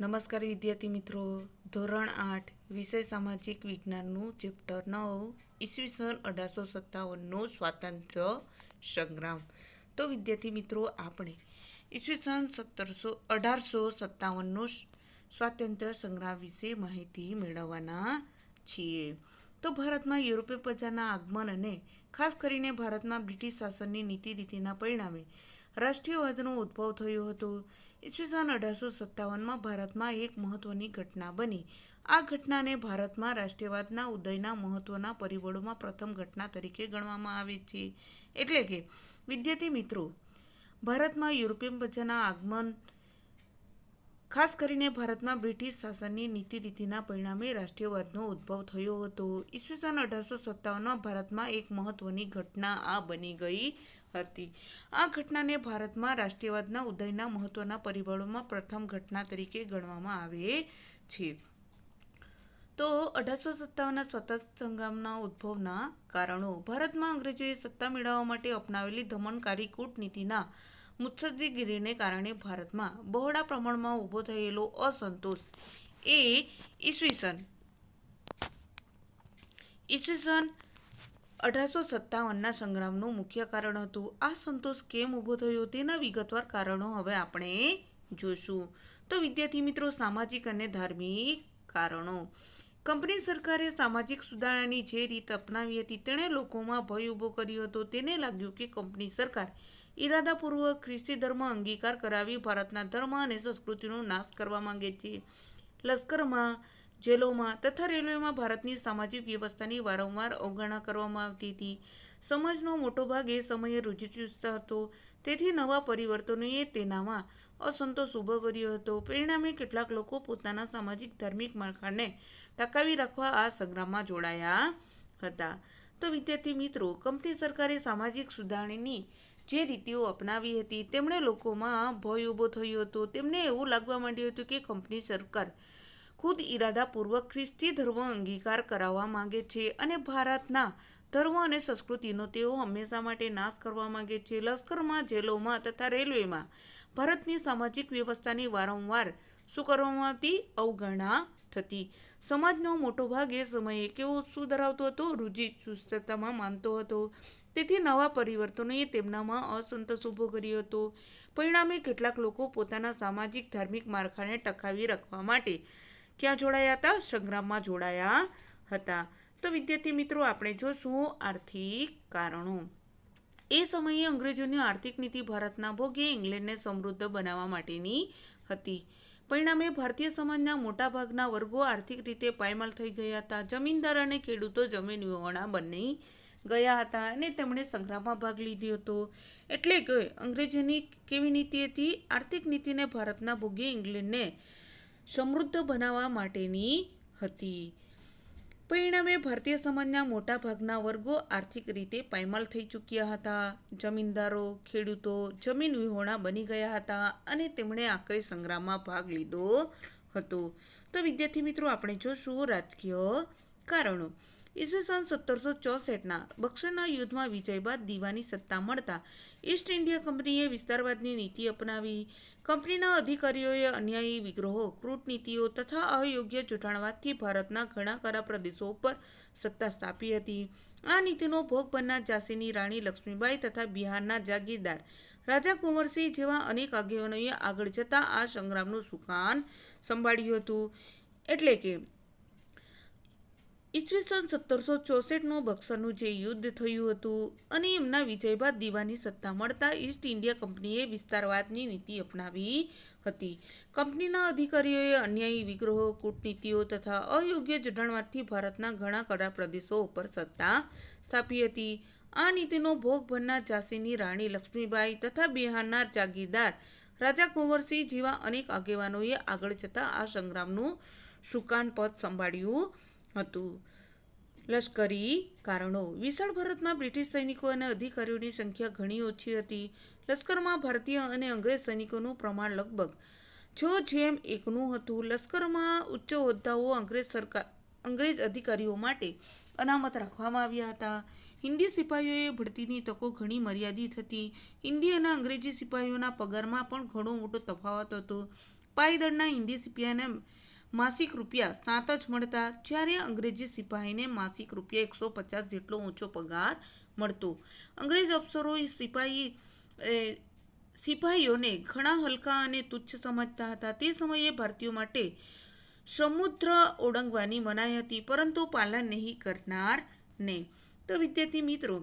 નમસ્કાર વિદ્યાર્થી મિત્રો, ધોરણ 8 વિષય સામાજિક વિજ્ઞાનનું ચેપ્ટર 9 ઈસવીસન 1857નો સ્વાતંત્ર્ય સંગ્રામ. તો વિદ્યાર્થી મિત્રો, આપણે ઈસવીસન 1857નો સ્વાતંત્ર્ય સંગ્રામ વિશે માહિતી મેળવવાના છીએ. તો ભારતમાં યુરોપીય પ્રજાના આગમન અને ખાસ કરીને ભારતમાં બ્રિટિશ શાસનની નીતિ રીતિના પરિણામે રાષ્ટ્રીયવાદનો ઉદ્ભવ થયો હતો. ઈસવીસન 1857માં ભારતમાં એક મહત્વની ઘટના બની. આ ઘટનાને ભારતમાં રાષ્ટ્રીયવાદના ઉદયના મહત્વના પરિબળોમાં પ્રથમ ઘટના તરીકે ગણવામાં આવે છે. એટલે કે વિદ્યાર્થી મિત્રો, ભારતમાં યુરોપિયન પ્રજાના આગમન ખાસ કરીને ભારતમાં બ્રિટિશ શાસનની નીતિ રીતિના પરિણામે રાષ્ટ્રીયવાદનો ઉદ્ભવ થયો હતો. ઈસવીસન 1857માં ભારતમાં એક મહત્વની ઘટના આ બની ગઈ હતી. આ ઘટનાને ભારતમાં રાષ્ટ્રીયવાદના ઉદયના મહત્વના પરિબળોમાં પ્રથમ ઘટના તરીકે ગણવામાં આવે છે. તો 1857ના સ્વાતંત્ર્ય સંગ્રામના ઉદ્ભવના કારણો. ભારતમાં અંગ્રેજોએ સત્તા મેળવવા માટે અપનાવેલી દમનકારી કૂટનીતિના મુત્સદ્દીગીરીને કારણે ભારતમાં બહોળા પ્રમાણમાં ઊભો થયેલો અસંતોષ એ ઈસવીસન 1857ના સંગ્રામનું મુખ્ય કારણ હતું. આ સંતોષ કેમ ઊભો થયો તેના વિગતવાર કારણો હવે આપણે જોશું. તો વિદ્યાર્થી મિત્રો, સામાજિક અને ધાર્મિક કારણો. કંપની સરકારે સામાજિક સુધારણાની જે રીત અપનાવી હતી તેણે લોકોમાં ભય ઊભો કર્યો હતો. તેને લાગ્યું કે કંપની સરકાર ઇરાદાપૂર્વક ખ્રિસ્તી ધર્મ અંગીકાર કરાવી ભારતના ધર્મ અને સંસ્કૃતિનો નાશ કરવા માંગે છે. લશ્કરમાં, જેલોમાં તથા રેલવેમાં ભારતની સામાજિક વ્યવસ્થાની વારંવાર અવગણના કરવામાં આવતી હતી. સમાજનો મોટો ભાગ એ સમયે રૂઢિચુસ્ત હતો. તેથી નવા પરિવર્તનોએ તેનામાં અસંતોષ ઊભો કર્યો હતો. પરિણામે કેટલાક લોકો પોતાના સામાજિક ધાર્મિક માળખાને ટકાવી રાખવા આ સંગ્રામમાં જોડાયા હતા. તો વિદ્યાર્થી મિત્રો, કંપની સરકારે સામાજિક સુધારણાની જે રીતિઓ અપનાવી હતી તેમણે લોકોમાં ભય ઊભો થયો હતો. તેમને એવું લાગવા માંડ્યું હતું કે કંપની સરકાર ખુદ ઇરાદાપૂર્વક ખ્રિસ્તી ધર્મ અંગીકાર કરાવવા માંગે છે અને ભારતના ધર્મ અને સંસ્કૃતિનો તેઓ હંમેશા માટે નાશ કરવા માંગે છે. લશ્કરમાં, જેલોમાં તથા રેલવેમાં ભારતની સામાજિક વ્યવસ્થાની વારંવાર શું કરવામાં આવતી? અવગણના થતી. સમાજનો મોટો ભાગ એ સમયે કેવો શું ધરાવતો હતો? રૂઢિચુસ્તતામાં માનતો હતો. તેથી નવા પરિવર્તનોએ તેમનામાં અસંતોષ ઊભો કર્યો હતો. પરિણામે કેટલાક લોકો પોતાના સામાજિક ધાર્મિક માળખાને ટકાવી રાખવા માટે ક્યાં જોડાયા હતા? સંગ્રામમાં જોડાયા હતા. તો વિદ્યાર્થી મિત્રો, આપણે જોશું આર્થિક કારણો. એ સમયે અંગ્રેજોની આર્થિક નીતિ ભારતના ભોગે ઇંગ્લેન્ડને સમૃદ્ધ બનાવવા માટેની હતી. પરિણામે ભારતીય સમાજના મોટાભાગના વર્ગો આર્થિક રીતે પાયમાલ થઈ ગયા હતા. જમીનદાર અને ખેડૂતો જમીન વિહોણા બની ગયા હતા અને તેમણે સંગ્રામમાં ભાગ લીધો હતો. એટલે કે અંગ્રેજોની કેવી નીતિ હતી? આર્થિક નીતિને ભારતના ભોગે ઇંગ્લેન્ડને સમૃદ્ધ બનાવવા માટેની હતી. પરિણામે ભારતીય સમાજના મોટા ભાગના વર્ગો આર્થિક રીતે પાયમાલ થઈ ચૂક્યા હતા. જમીનદારો, ખેડૂતો જમીન વિહોણા બની ગયા હતા અને તેમણે આખરે સંગ્રામમાં ભાગ લીધો હતો. તો વિદ્યાર્થી મિત્રો, આપણે જોશું રાજકીય કારણો. ઈસવીસન 1764ના બક્સરના યુદ્ધમાં વિજય બાદ દીવાની સત્તા મળતા ઈસ્ટ ઇન્ડિયા કંપનીએ વિસ્તારવાદની નીતિ અપનાવી. કંપનીના અધિકારીઓએ અન્યાયી વિગ્રહો, કૂટનીતિઓ તથા અયોગ્ય ચૂંટણવાદથી ભારતના ઘણા ખરા પ્રદેશો ઉપર સત્તા સ્થાપી હતી. આ નીતિનો ભોગ બનનાર ઝાંસીની રાણી લક્ષ્મીબાઈ તથા બિહારના જાગીરદાર રાજા કુંવરસિંહ જેવા અનેક આગેવાનોએ આગળ જતા આ સંગ્રામનું સુકાન સંભાળ્યું હતું. એટલે કે ઈસવીસન 1764નું બક્સરનું જે યુદ્ધ થયું હતું અને એમના વિજય બાદ દીવાની સત્તા મળતા ઈસ્ટ ઇન્ડિયા કંપનીએ વિસ્તારવાદની નીતિ અપનાવી હતી. કંપનીના અધિકારીઓએ અન્યાયી વિગ્રહો, કૂટનીતિઓ તથા અયોગ્ય જોડાણવાદથી ભારતના ઘણા ખરા પ્રદેશો ઉપર સત્તા સ્થાપી હતી. આ નીતિનો ભોગ બનનાર ઝાંસીની રાણી લક્ષ્મીબાઈ તથા બિહારના જાગીરદાર રાજા કુંવરસિંહ જેવા અનેક આગેવાનોએ આગળ જતા આ સંગ્રામનું સુકાન પદ સંભાળ્યું હતું. લશ્કરી કારણો. વિશાળ ભારતમાં બ્રિટિશ સૈનિકો અને અધિકારીઓની સંખ્યા ઘણી ઓછી હતી. લશ્કરમાં ભારતીય અને અંગ્રેજ સૈનિકોનું પ્રમાણ લગભગ 6:1 હતું. લશ્કરમાં ઉચ્ચ હોદ્દાઓ અંગ્રેજ અધિકારીઓ માટે અનામત રાખવામાં આવ્યા હતા. હિન્દી સિપાહીઓએ ભરતીની તકો ઘણી મર્યાદિત હતી. હિન્દી અને અંગ્રેજી સિપાહીઓના પગારમાં પણ ઘણો મોટો તફાવત હતો. પાયદળના હિન્દી સિપાહીને માસિક રૂપિયા 7 જ મળતા, જ્યારે અંગ્રેજી સિપાહીને માસિક રૂપિયા 150 જેટલો ઊંચો પગાર મળતો. અંગ્રેજ અફસરો સિપાહીઓને ઘણા હલકા અને તુચ્છ સમજતા હતા. તે સમયે ભારતીયો માટે સમુદ્ર ઓળંગવાની મનાઈ હતી, પરંતુ પાલન નહીં કરનારને. તો વિદ્યાર્થી મિત્રો,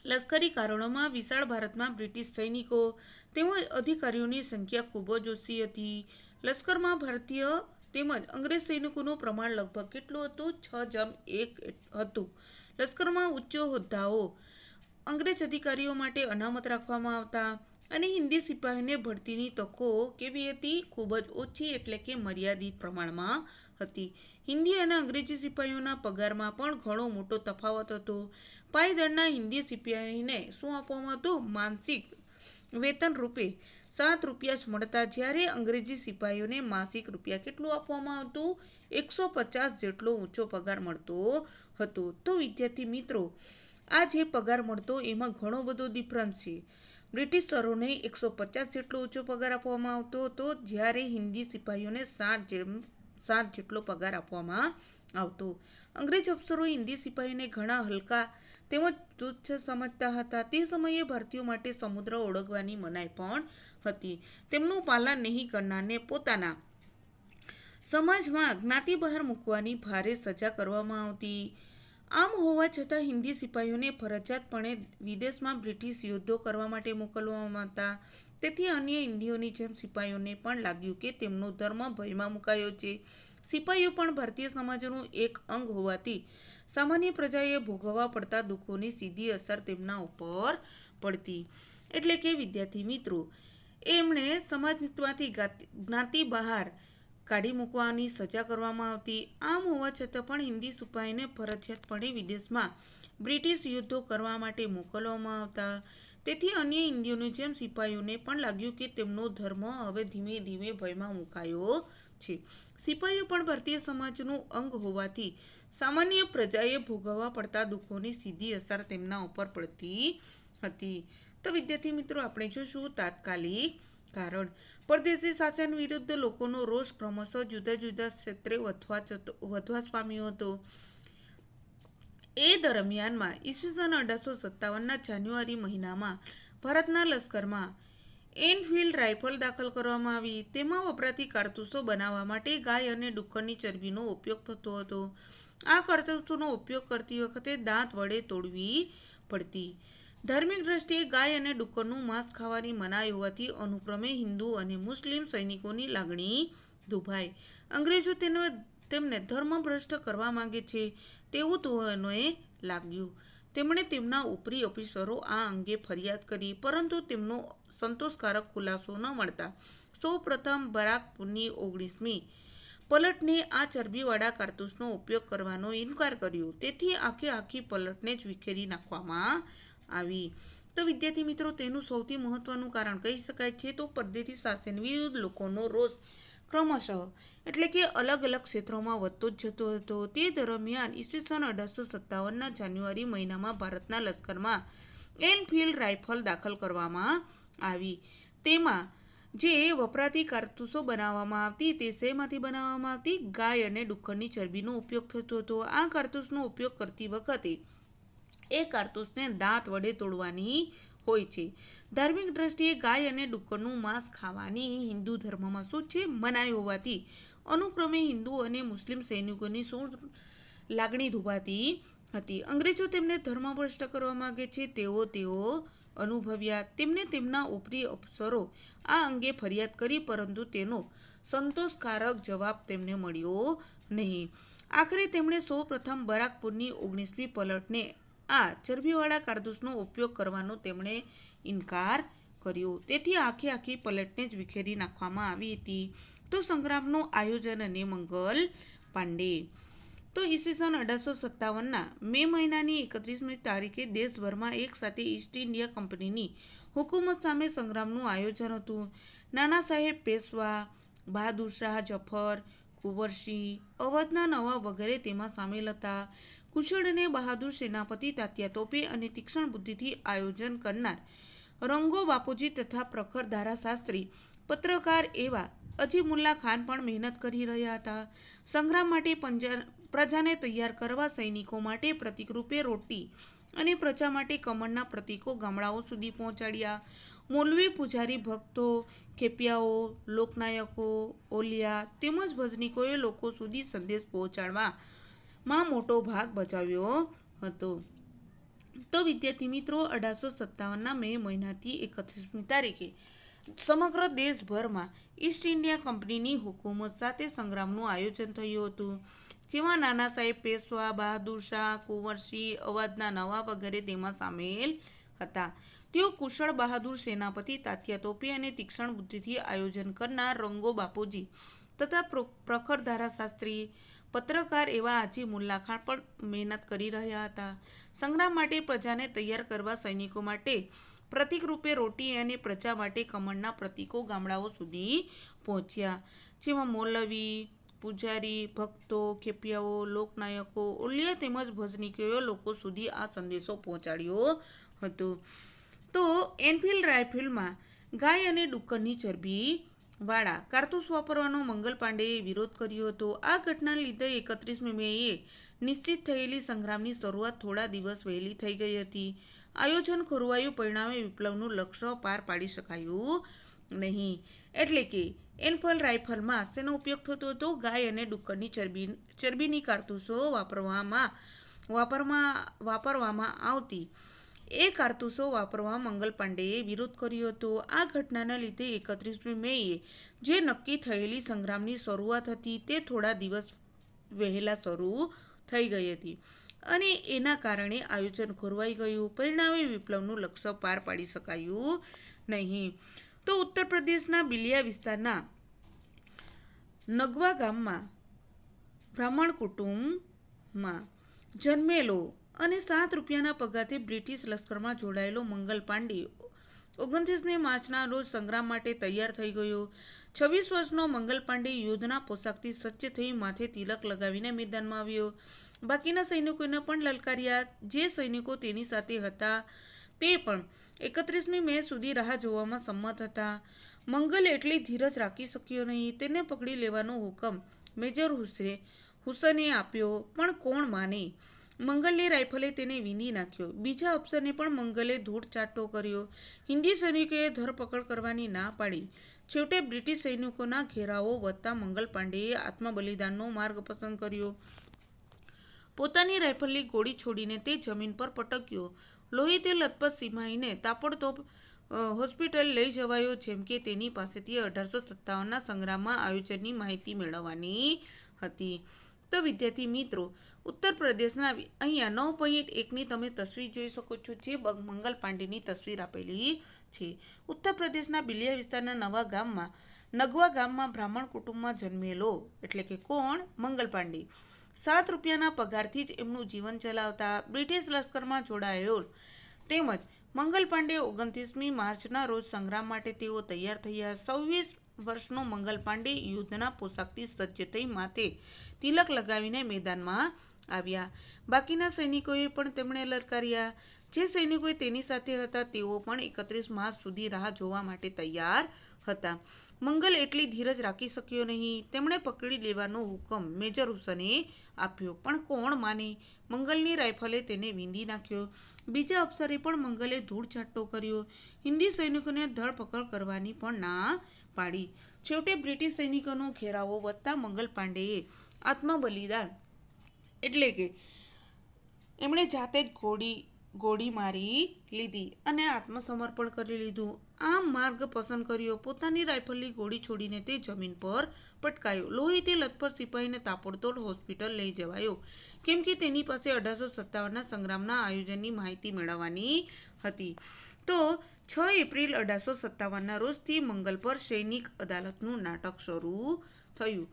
લશ્કરી કારણોમાં વિશાળ ભારતમાં બ્રિટિશ સૈનિકો તેમજ અધિકારીઓની સંખ્યા ખૂબ જ ઓછી હતી. લશ્કરમાં ભારતીય તેમજ અંગ્રેજ સૈનિકોનું પ્રમાણ લગભગ કેટલું હતું? 6:1 હતું. લશ્કરમાં ઉચ્ચ હોદ્દાઓ અંગ્રેજ અધિકારીઓ માટે અનામત રાખવામાં આવતા અને હિન્દી સિપાહીઓને ભરતીની તકો કેવી હતી? ખૂબ જ ઓછી, એટલે કે મર્યાદિત પ્રમાણમાં હતી. હિન્દી અને અંગ્રેજી સિપાહીઓના પગારમાં પણ ઘણો મોટો તફાવત હતો. પાયદળના હિન્દી સિપાહીને શું આપવામાં હતું? માસિક વેતન રૂપે 7 રૂપિયા જ મળતા, જ્યારે અંગ્રેજી સિપાહીઓને માસિક રૂપિયા કેટલું આપવામાં આવતું? 150 જેટલો ઊંચો પગાર મળતો હતો. તો વિદ્યાર્થી મિત્રો, આ જે પગાર મળતો એમાં ઘણો બધો ડિફરન્સ છે. બ્રિટિશરોને 150 જેટલો ઊંચો પગાર આપવામાં આવતો હતો, જ્યારે હિન્દી સિપાહીઓને 7 જેટલો પગાર આપવામાં આવતો. અંગ્રેજ અફસરો હિન્દી સિપાહીને ઘણા હલકા તેમજ તુચ્છ સમજતા હતા. તે સમયે ભારતીયો માટે સમુદ્ર ઓળંગવાની મનાઈ પણ હતી. તેમનું પાલન નહીં કરનારને પોતાના સમાજમાં જ્ઞાતિ બહાર મૂકવાની ભારે સજા કરવામાં આવતી. આમ હોવા છતાં હિન્દી સિપાહીઓને ફરજિયાતપણે વિદેશમાં બ્રિટિશ યુદ્ધો કરવા માટે મોકલવામાં આવતા. તેથી અન્ય હિન્દીઓની જેમ સિપાહીઓને પણ લાગ્યું કે તેમનો ધર્મ ભયમાં મુકાયો છે. સિપાહીઓ પણ ભારતીય સમાજનું એક અંગ હોવાથી સામાન્ય પ્રજાએ ભોગવવા પડતા દુઃખોની સીધી અસર તેમના ઉપર પડતી. એટલે કે વિદ્યાર્થી મિત્રો, એમણે સમાજમાંથી જ્ઞાતિ બહાર કાઢી મૂકવાની સજા કરવામાં આવતી. આમ હોવા છતાં પણ હિન્દી સિપાહીને ફરજિયાતપણે વિદેશમાં બ્રિટિશ યુદ્ધો કરવા માટે મોકલવામાં આવતા. તેથી અન્ય હિન્દીઓની જેમ સિપાહીઓને પણ લાગ્યું કે તેમનો ધર્મ હવે ધીમે ધીમે ભયમાં મુકાયો છે. સિપાહીઓ પણ ભારતીય સમાજનું અંગ હોવાથી સામાન્ય પ્રજાએ ભોગવવા પડતા દુઃખોની સીધી અસર તેમના ઉપર પડતી હતી. તો વિદ્યાર્થી મિત્રો, આપણે જોશું તાત્કાલિક કારણ. પરદેશી શાસન વિરુદ્ધ લોકોનો રોષ ક્રમશઃ જુદા જુદા ક્ષેત્રે વધવા પામ્યો હતો. એ દરમિયાનમાં ઈસવીસન 1857ના જાન્યુઆરી મહિનામાં ભારતના લશ્કરમાં એનફિલ્ડ રાઇફલ દાખલ કરવામાં આવી. તેમાં વપરાતી કારતૂસો બનાવવા માટે ગાય અને ડુક્કરની ચરબીનો ઉપયોગ થતો હતો. આ કારતૂસોનો ઉપયોગ કરતી વખતે દાંત વડે તોડવી પડતી. ધાર્મિક દ્રષ્ટિએ ગાય અને ડુક્કરનું માંસ ખાવાની મનાઈ હોવાથી અનુક્રમે હિન્દુ અને મુસ્લિમ સૈનિકોની લાગણી દુભાઈ. અંગ્રેજો તેમને ધર્મભ્રષ્ટ કરવા માંગે છે તેવું તેઓને લાગ્યું. તેમણે તેમના ઉપરી ઓફિસરો આ અંગે ફરિયાદ કરી, પરંતુ તેમનો સંતોષકારક ખુલાસો ન મળતા સૌ પ્રથમ બરાકપુરની 19મી પલટને આ ચરબીવાળા કારતૂસનો ઉપયોગ કરવાનો ઇનકાર કર્યો. તેથી આખી પલટને જ વિખેરી નાખવામાં આવી. તો વિદ્યાર્થી મિત્રો, તેનું સૌથી મહત્વનું કારણ કહી શકાય છે તો પરદેશી શાસન વિરુદ્ધ લોકોનો રોષ ક્રમશઃ એટલે કે અલગ અલગ ક્ષેત્રોમાં વધતો જ જતો હતો. તે દરમિયાન ઈસવીસન 1857ના જાન્યુઆરી મહિનામાં ભારતના લશ્કરમાં એનફિલ્ડ રાઇફલ દાખલ કરવામાં આવી. તેમાં જે વપરાતી કારતૂસો બનાવવામાં આવતી તે શેમાંથી બનાવવામાં આવતી? ગાય અને ડુક્કરની ચરબીનો ઉપયોગ થતો હતો. આ કારતૂસનો ઉપયોગ કરતી વખતે એ કારતૂસને દાંત વડે તોડવાની હોય છે. ધાર્મિક દ્રષ્ટિએ ગાય અને ડુક્કરનું માંસ ખાવાની હિન્દુ ધર્મમાં શું છે? મનાઈ હોવાથી અનુક્રમે હિન્દુ અને મુસ્લિમ સૈનિકોની શું લાગણી દુભાતી હતી. અંગ્રેજો તેમને ધર્મભ્રષ્ટ કરવા માંગે છે તેઓ અનુભવ્યા. તેમને તેમના ઉપરી અફસરો આ અંગે ફરિયાદ કરી, પરંતુ તેનો સંતોષકારક જવાબ તેમને મળ્યો નહીં. આખરે તેમણે સૌ પ્રથમ બરાકપુરની 19મી પલટને આ ચરબીવાળા કારતૂસનો ઉપયોગ કરવાનો તેમણે ઇનકાર કર્યો. તેથી આખી પલટને જ વિખેરી નાખવામાં આવી હતી. તો સંગ્રામનું આયોજન અને મંગલ પાંડે. તો ઈસવીસન 1857ના મે મહિનાની 31મી તારીખે દેશભરમાં એક સાથે ઈસ્ટ ઇન્ડિયા કંપનીની હુકુમત સામે સંગ્રામનું આયોજન હતું. નાના સાહેબ પેશવા, બહાદુર શાહ જફર, કુંવરસિંહ, અવધના નવાબ વગેરે તેમાં સામેલ હતા. કુશળ અને બહાદુર સેનાપતિ તાત્યા તોપે અને તીક્ષ્ણ બુદ્ધિથી આયોજન કરનાર રંગો બાપુજી તથા પ્રખર ધારાશાસ્ત્રી પત્રકાર એવા અજીમુલ્લા ખાન પણ મહેનત કરી રહ્યા હતા. સંગ્રામ માટે પ્રજાને તૈયાર કરવા સૈનિકો માટે પ્રતિકરૂપે રોટી અને પ્રજા માટે કમળના પ્રતીકો ગામડાઓ સુધી પહોંચાડ્યા. મૌલવી, પૂજારી, ભક્તો, ખેપિયાઓ, લોકનાયકો, ઓલિયા તેમજ ભજનીકોએ લોકો સુધી સંદેશ પહોંચાડવામાં મોટો ભાગ ભજવ્યો હતો. તો વિદ્યાર્થી મિત્રો, 1857ના મે મહિનાથી 31મી તારીખે સમગ્ર દેશભરમાં ઈસ્ટ ઇન્ડિયા કંપનીની હુકુમત સાથે સંગ્રામનું આયોજન થયું હતું, જેમાં નાના સાહેબ પેશવા, બહાદુર શાહ, કુંવરસિંહ, અવાધના નવાબ વગેરે તેમાં સામેલ હતા. તેઓ કુશળ બહાદુર સેનાપતિ, તાત્યા તોપી અને તીક્ષ્ણ બુદ્ધિથી આયોજન કરનાર રંગો બાપુજી તથા પ્રખર ધારાશાસ્ત્રી, પત્રકાર એવા અજીમુલ્લા ખાન પણ મહેનત કરી રહ્યા હતા. સંગ્રામ માટે પ્રજાને તૈયાર કરવા સૈનિકો માટે પ્રતીકરૂપે રોટી અને પ્રજા માટે કમળના પ્રતીકો ગામડાઓ સુધી પહોંચ્યા, જેમાં મૌલવી, પૂજારી, ભક્તો, ખેપિયાઓ, લોકનાયકો, ઓલિયા તેમજ ભજનીકોએ લોકો સુધી આ સંદેશો પહોંચાડ્યો હતો. તો એનફિલ્ડ રાઇફલમાં ગાય અને ડુક્કરની ચરબી વાળા કારતૂસ વાપરવાનો મંગલ પાંડેએ વિરોધ કર્યો હતો. આ ઘટનાને લીધે 31મી મેએ નિશ્ચિત થયેલી સંગ્રામની શરૂઆત થોડા દિવસ વહેલી થઈ ગઈ હતી. આયોજન ખોરવાયું, પરિણામે વિપ્લવનું લક્ષ્ય પાર પાડી શકાયું નહીં. એટલે કે એનફિલ્ડ રાઇફલમાં શેનો ઉપયોગ થતો હતો? ગાય અને ડુક્કરની ચરબીની કારતૂસો વાપરવામાં આવતી. એ કારતૂસો વાપરવા મંગલ પાંડેએ વિરોધ કર્યો હતો. આ ઘટનાના લીધે 31મી મેએ જે નક્કી થયેલી સંગ્રામની શરૂઆત હતી તે થોડા દિવસ વહેલા શરૂ થઈ ગઈ હતી અને એના કારણે આયોજન ખોરવાઈ ગયું. પરિણામે વિપ્લવનું લક્ષ્ય પાર પાડી શકાયું નહીં. તો ઉત્તર પ્રદેશના બિલિયા વિસ્તારના નગવા ગામમાં બ્રાહ્મણ કુટુંબમાં જન્મેલો અને 7 રૂપિયાના પગારથી બ્રિટિશ લશ્કરમાં જોડાયેલો મંગલ પાંડે 29મી માર્ચના રોજ સંગ્રામ માટે તૈયાર થઈ ગયો. 26 વર્ષનો મંગલ પાંડે યુદ્ધના પોશાકથી સજ્જ થઈ માથે તિલક લગાવીને મેદાનમાં આવ્યો. બાકીના સૈનિકોને પણ લલકાર્યા. જે સૈનિકો તેની સાથે હતા તે પણ 31મી મે સુધી રાહ જોવામાં સંમત હતા. મંગલ એટલી ધીરજ રાખી શક્યો નહીં. તેને પકડી લેવાનો હુકમ મેજર હુસેને આપ્યો, પણ કોણ માને? મંગલની રાઇફલે તેને વીંધી નાખ્યો. બીજા અફસરને પણ મંગલે ધૂળચાટો કર્યો. હિન્દી સૈનિકોએ ધરપકડ કરવાની ના પાડી. છેવટે બ્રિટિશ સૈનિકોના ઘેરાવો વધતા મંગલ પાંડેએ આત્મબલિદાનનો માર્ગ પસંદ કર્યો. પોતાની રાઇફલની ગોળી છોડીને તે જમીન પર પટક્યો. લોહીથી લથપથ સિપાહીને તાબડતોબ હોસ્પિટલ લઈ જવાયો, જેમ કે તેની પાસેથી 1857ના સંગ્રામમાં આયોજનની માહિતી મેળવવાની હતી. તો વિદ્યાર્થી મિત્રો, ઉત્તર પ્રદેશના અહીંયા 9.1ની તમે તસવીર જોઈ શકો છો, જે મંગલ પાંડેની તસવીર આપેલી છે. ઉત્તર પ્રદેશના બિલિયા વિસ્તારના નગવા ગામમાં બ્રાહ્મણ કુટુંબમાં જન્મેલો, એટલે કે કોણ? મંગલ પાંડે. 7 રૂપિયાના પગારથી જ એમનું જીવન ચલાવતા. બ્રિટિશ લશ્કરમાં જોડાયેલ તેમજ મંગલ પાંડે 29મી માર્ચના રોજ સંગ્રામ માટે તેઓ તૈયાર થયા. 26 વર્ષનો મંગલ પાંડે યુદ્ધના પોશાકથી સજ્જ થઈ માથે તિલક લગાવીને મેદાનમાં આવ્યા. બાકીના સૈનિકોએ પણ તેમણે લલકાર્યા. જે સૈનિકો તેની સાથે હતા તેઓ પણ 31 માર્ચ સુધી રાહ જોવા માટે તૈયાર હતા. મંગલ એટલી ધીરજ રાખી શક્યો નહીં. તેમણે પકડી લેવાનો હુકમ મેજર હુસેને આપ્યો, પણ કોણ માને? મંગલની રાઇફલે તેને વીંધી નાખ્યો. બીજા અફસરે પણ મંગલે ધૂળચાટો કર્યો. હિન્દી સૈનિકોને ધરપકડ કરવાની પણ ના પાડી. છેવટે બ્રિટિશ સૈનિકોનો ઘેરાવો વધતા મંગલ પાંડેએ આત્મબલિદાન એટલે કે એમણે જાતે જ ગોળી મારી લીધી અને આત્મસમર્પણ કરી લીધું. આ માર્ગ પસંદ કર્યો. પોતાની રાઇફલની ગોળી છોડીને તે જમીન પર પટકાયો. લોહીથી લથપથ સિપાહીને તાબડતોડ હોસ્પિટલ લઈ જવાયો, કેમ કે તેની પાસે 1857ના સંગ્રામના આયોજનની માહિતી મેળવવાની હતી. તો 6 એપ્રિલ 1857ના રોજથી મંગલ પર સૈનિક અદાલતનું નાટક શરૂ થયું.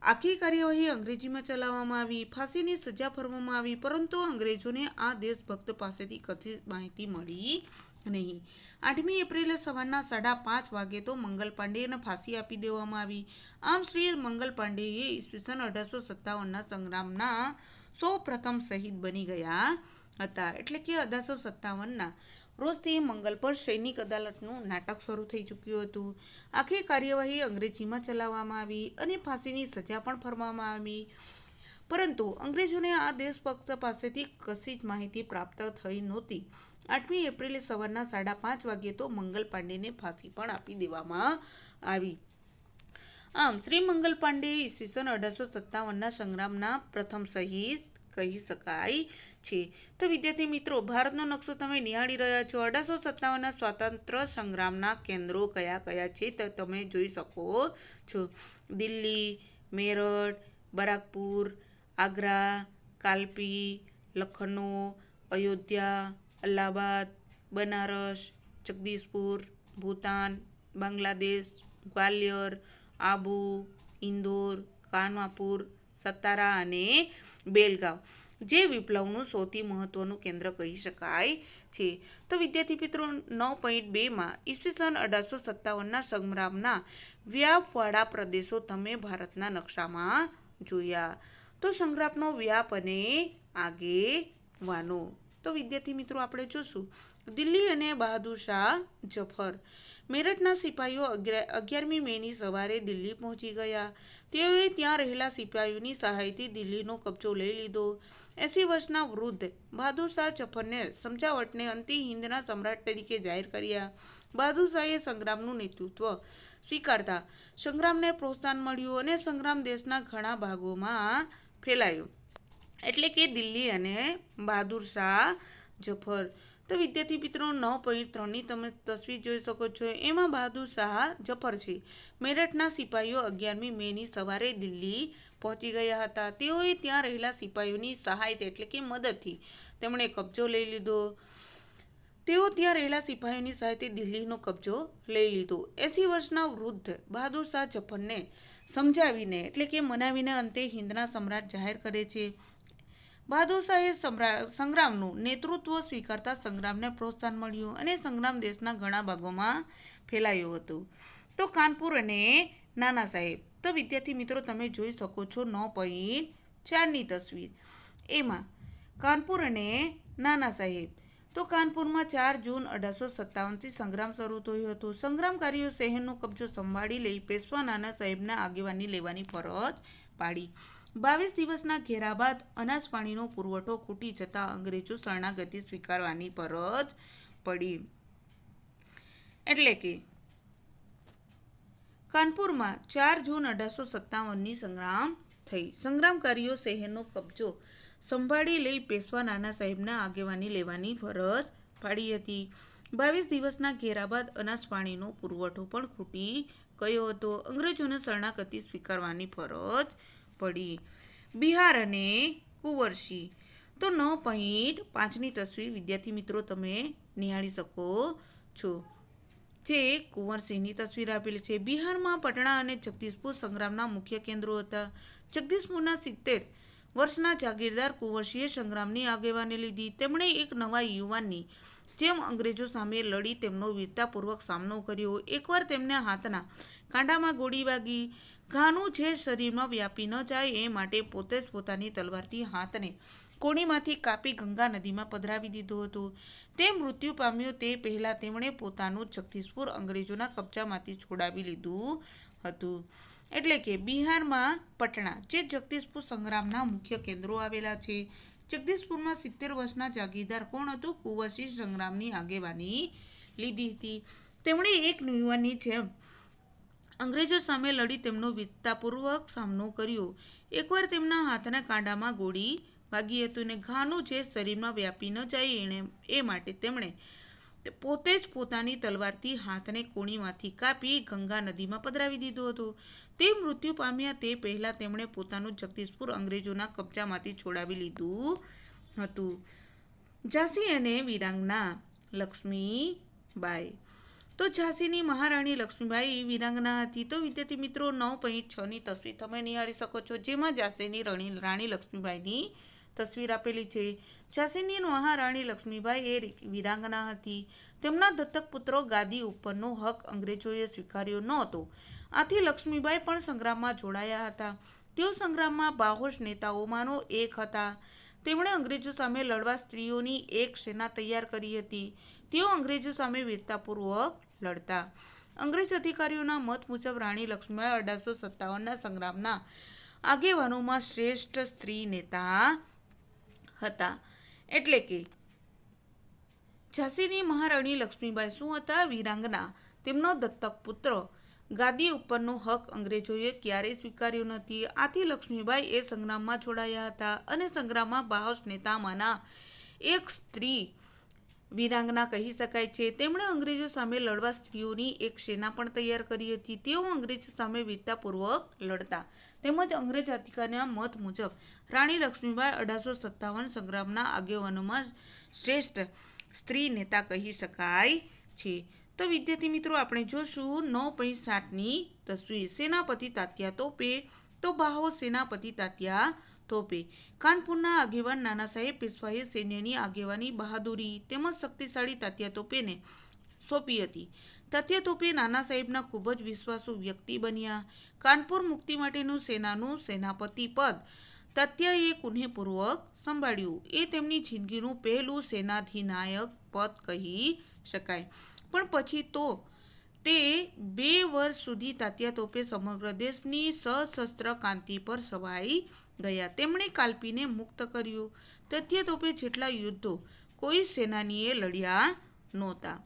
આખી કાર્યવાહી અંગ્રેજીમાં ચલાવવામાં આવી. ફાંસીની સજા ફરવામાં આવી, પરંતુ અંગ્રેજોને આ દેશભક્ત પાસેથી કશી માહિતી મળી નહીં. 8મી એપ્રિલે સવારના 5:30 વાગે તો મંગલ પાંડેને ફાંસી આપી દેવામાં આવી. આમ શ્રી મંગલ પાંડેએ ઈસવીસન 1857ના સંગ્રામના સૌ પ્રથમ શહીદ બની ગયા હતા. એટલે કે 1857ના રોજથી મંગલ પર સૈનિક અદાલતનું નાટક શરૂ થઈ ચૂક્યું હતું. આખી કાર્યવાહી અંગ્રેજીમાં ચલાવવામાં આવી અને ફાંસીની સજા પણ ફરવામાં આવી. પરંતુ અંગ્રેજોને આ દેશભક્ત પાસેથી કશી જ માહિતી પ્રાપ્ત થઈ નહોતી. 8મી એપ્રિલે સવારના 5:30 વાગ્યે તો મંગલ પાંડેને ફાંસી પણ આપી દેવામાં આવી. આમ શ્રી મંગલ પાંડે ઈસવીસન 1857ના સંગ્રામના પ્રથમ શહીદ કહી શકાય છે. તો વિદ્યાર્થી મિત્રો, ભારતનો નકશો તમે નિહાળી રહ્યા છો. 1857ના સ્વાતંત્ર્ય સંગ્રામના કેન્દ્રો કયા કયા છે તો તમે જોઈ શકો છો. દિલ્હી, મેરઠ, બરાકપુર, આગ્રા, કાલપી, લખનઉ, અયોધ્યા, અલ્હાબાદ, બનારસ, જગદીશપુર, ભૂતાન, બાંગ્લાદેશ, ગ્વાલિયર, આબુ, ઇન્દોર, કાનપુર, સતારા અને બેલગાંવ જે વિપ્લવનું સૌથી મહત્વનું કેન્દ્ર કહી શકાય છે. તો વિદ્યાર્થી મિત્રો, 9.2માં ઈસવીસન 1857ના સંગ્રામના વ્યાપવાળા પ્રદેશો તમે ભારતના નકશામાં જોયા. તો સંગ્રામનો વ્યાપ અને આગેવાનો. તો વિદ્યાર્થી મિત્રો, આપણે જોશું દિલ્હી અને બહાદુર શાહ જફર. મેરઠના સિપાહીઓ 11મી મેની સવારે દિલ્હી પહોંચી ગયા. તેઓએ ત્યાં રહેલા સિપાહીઓની સહાયથી દિલ્હીનો કબજો લઈ લીધો. 80 વર્ષના વૃદ્ધ બહાદુર શાહ જફરને સમજાવટને અંતે હિંદના સમ્રાટ તરીકે જાહેર કર્યા. બહાદુર શાહે સંગ્રામનું નેતૃત્વ સ્વીકારતા સંગ્રામને પ્રોત્સાહન મળ્યું અને સંગ્રામ દેશના ઘણા ભાગોમાં ફેલાયો. એટલે કે દિલ્હી અને બહાદુર શાહ જફર. તો વિદ્યાર્થી મિત્રો, 9.3ની તમે તસવીર જોઈ શકો છો. એમાં બહાદુર શાહ જફર છે. મેરઠના સિપાહીઓ 11મી મેની સવારે દિલ્હી પહોંચી ગયા હતા. તેઓએ ત્યાં રહેલા સિપાહીઓની સહાયતા એટલે કે મદદથી તેમણે કબજો લઈ લીધો. દિલ્હીનો કબજો લઈ લીધો. 80 વર્ષના વૃદ્ધ બહાદુર શાહ જફરને સમજાવીને એટલે કે મનાવીને અંતે હિંદના સમ્રાટ જાહેર કરે છે. બહાદુર શાહે સંગ્રામનું નેતૃત્વ સ્વીકારતા સંગ્રામને પ્રોત્સાહન મળ્યું અને સંગ્રામ દેશના ઘણા ભાગોમાં ફેલાયો હતો. તો કાનપુર અને નાના સાહેબ. તો વિદ્યાર્થી મિત્રો, તમે જોઈ શકો છો 9.4ની તસવીર. એમાં કાનપુર અને નાના સાહેબ. તો કાનપુરમાં 4 જૂન 1857થી સંગ્રામ શરૂ થયો હતો. સંગ્રામકારીઓ શહેરનો કબજો સંભાળી લઈ પેશવા નાના સાહેબના આગેવાની લેવાની ફરજ પાડી. 22 દિવસના ઘેરા બાદ અનાજ પાણીનો પુરવઠો ખૂટી જતા અંગ્રેજો શરણાગતિ સ્વીકારવાની ફરજ પડી. એટલે કે કાનપુરમાં 4 જૂન 1857ની સંગ્રામ થઈ. સંગ્રામકારીઓ શહેરનો કબજો સંભાળી લઈ પેશવા નાના સાહેબના આગેવાની લેવાની ફરજ પાડી હતી. 22 દિવસના ઘેરા બાદ અનાજ પાણીનો પુરવઠો પણ ખૂટી ગયો હતો. અંગ્રેજોને શરણાગતિ સ્વીકારવાની ફરજ પડી. બિહાર અને કુંવરસિંહ. તો 9.5ની તસવીર વિદ્યાર્થી મિત્રો તમે નિહાળી શકો છો. જે કુંવરસિંહની તસવીર આપેલી છે. બિહારમાં પટણા અને જગદીશપુર સંગ્રામના મુખ્ય કેન્દ્રો હતા. જગદીશપુરના 70 વર્ષના જાગીરદાર કુંવરસિંહે સંગ્રામની આગેવાની લીધી. તેમણે એક નવા યુવાનની જેમ અંગ્રેજો સામે લડી તેમનો વીરતાપૂર્વક સામનો કર્યો. એકવાર તેમને હાથના કાંડામાં ગોળી વાગી. ઘાનું ઝેર શરીરમાં વ્યાપી ન જાય એ માટે પોતે જ પોતાની તલવારથી હાથને કોણીમાંથી કાપી ગંગા નદીમાં પધરાવી દીધો હતો. તે મૃત્યુ પામ્યો તે પહેલાં તેમણે પોતાનું જગદીશપુર અંગ્રેજોના કબજામાંથી છોડાવી લીધું હતું. એટલે કે બિહારમાં પટણા જે જગદીશપુર સંગ્રામના મુખ્ય કેન્દ્રો આવેલા છે. જગદીશપુરમાં 70 વર્ષના જાગીરદાર કોણ હતું? કુંવરસિંહ સંગ્રામની આગેવાની લીધી હતી. તેમણે એક યુવાનની જેમ અંગ્રેજો સામે લડી તેમનો વીરતાપૂર્વક સામનો કર્યો. એકવાર તેમના હાથના કાંડામાં ગોળી વાગી હતી અને ઘાનું જે શરીરમાં વ્યાપી ન જાય એ માટે તેમણે પોતે જ પોતાની તલવારથી હાથને કોણીમાંથી કાપી ગંગા નદીમાં પધરાવી દીધો હતો. તે મૃત્યુ પામ્યા તે પહેલાં તેમણે પોતાનું જગદીશપુર અંગ્રેજોના કબજામાંથી છોડાવી લીધું હતું. ઝાંસી અને વીરાંગના લક્ષ્મીબાઈ. તો ઝાંસીની મહારાણી લક્ષ્મીબાઈ વીરાંગના હતી. તો વિદ્યાર્થી મિત્રો 9.6ની તસવીર તમે નિહાળી શકો છો. જેમાં ઝાંસીની રાણી લક્ષ્મીબાઈની તસવીર આપેલી છે. ઝાંસીની મહારાણી લક્ષ્મીબાઈ એ વીરાંગના હતી. તેમના દત્તક પુત્રો ગાદી ઉપરનો હક અંગ્રેજોએ સ્વીકાર્યો ન હતો. આથી લક્ષ્મીબાઈ પણ સંગ્રામમાં જોડાયા હતા. તેઓ સંગ્રામમાં બાહોશ નેતાઓમાંનો એક હતા. તેમણે અંગ્રેજો સામે લડવા સ્ત્રીઓની એક સેના તૈયાર કરી હતી. તેઓ અંગ્રેજો સામે વીરતાપૂર્વક લડતા. અંગ્રેજ અધિકારીઓના મત મુજબ રાણી લક્ષ્મીબાઈ 1857ના સંગ્રામના આગેવાનોમાં શ્રેષ્ઠ સ્ત્રી નેતા હતા. એટલે કે ઝાંસીની મહારાણી લક્ષ્મીબાઈ શું હતા? વીરાંગના. તેમનો દત્તક પુત્ર. ગાદી ઉપરનો હક અંગ્રેજોએ ક્યારેય સ્વીકાર્યો નથી. આથી લક્ષ્મીબાઈ એ સંગ્રામમાં જોડાયા હતા અને સંગ્રામમાં બાહોશ નેતામાંના એક સ્ત્રી વીરાંગના કહી શકાય છે. તેમણે અંગ્રેજો સામે લડવા સ્ત્રીઓની એક સેના પણ તૈયાર કરી હતી. તેઓ અંગ્રેજો સામે વીરતાપૂર્વક લડતા. તેમજ અંગ્રેજ અધિકારીના મત મુજબ રાણી લક્ષ્મીબાઈ 1857 સંગ્રામના આગેવાનોમાં શ્રેષ્ઠ સ્ત્રી નેતા કહી શકાય છે. તો વિદ્યાર્થી મિત્રો, આપણે જોશું 9.7ની તસવીર. સેનાપતિ તાત્યા તોપે. તો બાહોશ સેનાપતિ તાત્યા તોપે. કાનપુરના આગેવાન નાના સાહેબ પેશવાએ સૈન્યની આગેવાની બહાદુરી તેમજ શક્તિશાળી તાત્યા તોપેને સોંપી હતી. તાત્યા તોપે નાના સાહેબના ખૂબ જ વિશ્વાસુ વ્યક્તિ બન્યા. કાનપુર મુક્તિ માટેનું સેનાનું સેનાપતિ પદ તાત્યાએ કુનેહપૂર્વક સંભાળ્યું. એ તેમની જિંદગીનું પહેલું સેનાધિનાયક પદ કહી શકાય. પણ પછી તો તે 2 વર્ષ સુધી તાત્યા તોપે સમગ્ર દેશની સશસ્ત્ર ક્રાંતિ પર છવાઈ ગયા. તેમણે કાલ્પીને મુક્ત કર્યું. તાત્યા તોપે જેટલા યુદ્ધો કોઈ સેનાનીએ લડ્યા નહોતા.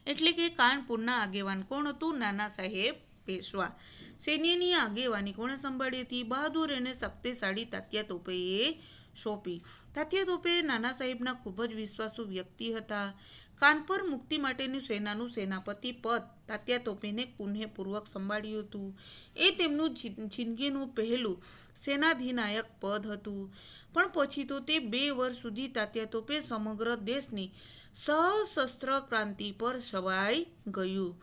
એટલે કે કાનપુરના આગેવાન કોણ હતું? નાના સાહેબ પેશવા. સૈન્યની આગેવાની કોણે સંભાળી હતી? બહાદુર અને શક્તિશાળી તાત્યા તોપેએ સોંપી. તાત્યા તોપે નાના સાહેબના ખૂબ જ વિશ્વાસુ વ્યક્તિ હતા. કાનપુર મુક્તિ માટેની સેનાનું સેનાપતિ પદ તાત્યા તોપેને કુનેહપૂર્વક સંભાળ્યું હતું. એ તેમનું જિંદગીનું પહેલું સેનાધિનાયક પદ હતું. પણ પછી તો તે 2 વર્ષ સુધી તાત્યા તોપે સમગ્ર દેશની સશસ્ત્ર ક્રાંતિ પર છવાઈ ગયું.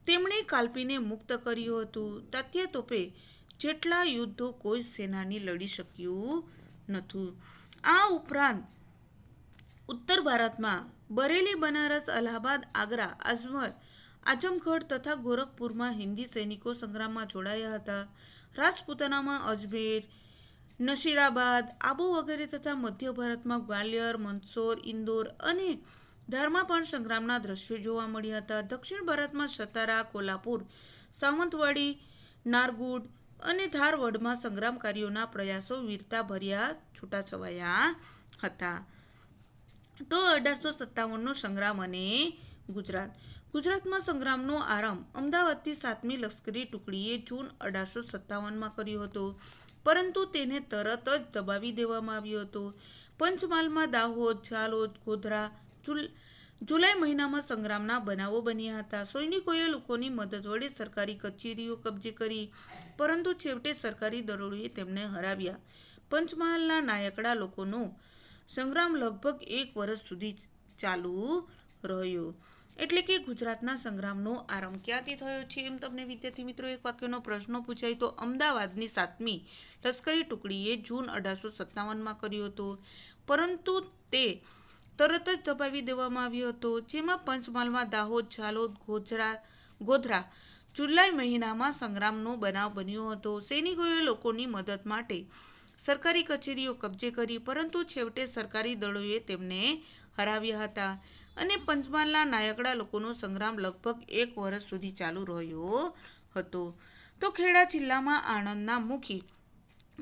તેમણે કાલ્પીને મુક્ત કર્યું હતું. તાત્યા તોપે જેટલા યુદ્ધો કોઈ સેનાની લડી શક્યું નહોતું. આ ઉપરાંત ઉત્તર ભારતમાં બરેલી, બનારસ, અલ્હાબાદ, આગ્રા, આઝમગઢ તથા ગોરખપુરમાં હિન્દી સૈનિકો સંગ્રામમાં જોડાયા હતા. રાજપૂતાનામાં અજમેર, નશીરાબાદ, આબુ વગેરે તથા મધ્ય ભારતમાં ગ્વાલિયર, મંદસૌર, ઇન્દોર અને ધારમાં પણ સંગ્રામના દ્રશ્યો જોવા મળ્યા હતા. દક્ષિણ ભારતમાં સતારા, કોલ્હાપુર, સાવંતવાડી, નારગુડ અને ધારવડમાં સંગ્રામકારીઓના પ્રયાસો વીરતાભર્યા છૂટાછવાયા હતા. તો 1857નો સંગ્રામ અને ગુજરાત. ગુજરાતમાં સંગ્રામનો આરંભ અમદાવાદથી 7મી લશ્કરી ટુકડીએ જૂન 1857માં કર્યો હતો. પરંતુ તેને તરત જ દબાવી દેવામાં આવ્યો હતો. પંચમહાલમાં દાહોદ, ઝાલોદ, ગોધરા જુલાઈ મહિનામાં સંગ્રામના બનાવો બન્યા હતા. સૈનિકોએ લોકોની મદદ વડે સરકારી કચેરીઓ કબજે કરી, પરંતુ છેવટે સરકારી દરોડીએ તેમને હરાવ્યા. પંચમહાલના નાયકડા લોકોનો સંગ્રામ લગભગ 1 વર્ષ સુધી ચાલુ રહ્યો. એટલે કે ગુજરાતના સંગ્રામનો આરંભ ક્યાંથી થયો છે? એમ તમને વિદ્યાર્થી મિત્રો એક વાક્યનો પ્રશ્ન પૂછાય તો અમદાવાદની 7મી લશ્કરી ટુકડીએ જૂન 1857માં કર્યો હતો. પરંતુ તે તરત જ દબાવી દેવામાં આવ્યો હતો. જેમાં પંચમહાલમાં દાહોદ, ઝાલોદ, ગોધરા જુલાઈ મહિનામાં સંગ્રામનો બનાવ બન્યો હતો. સૈનિકોએ લોકોની મદદ માટે સરકારી કચેરીઓ કબજે કરી, પરંતુ છેવટે સરકારી દળોએ તેમને હરાવ્યા હતા અને પંચમહાલના નાયકડા લોકોનો સંગ્રામ લગભગ 1 વર્ષ સુધી ચાલુ રહ્યો હતો. તો ખેડા જિલ્લામાં આણંદના મુખી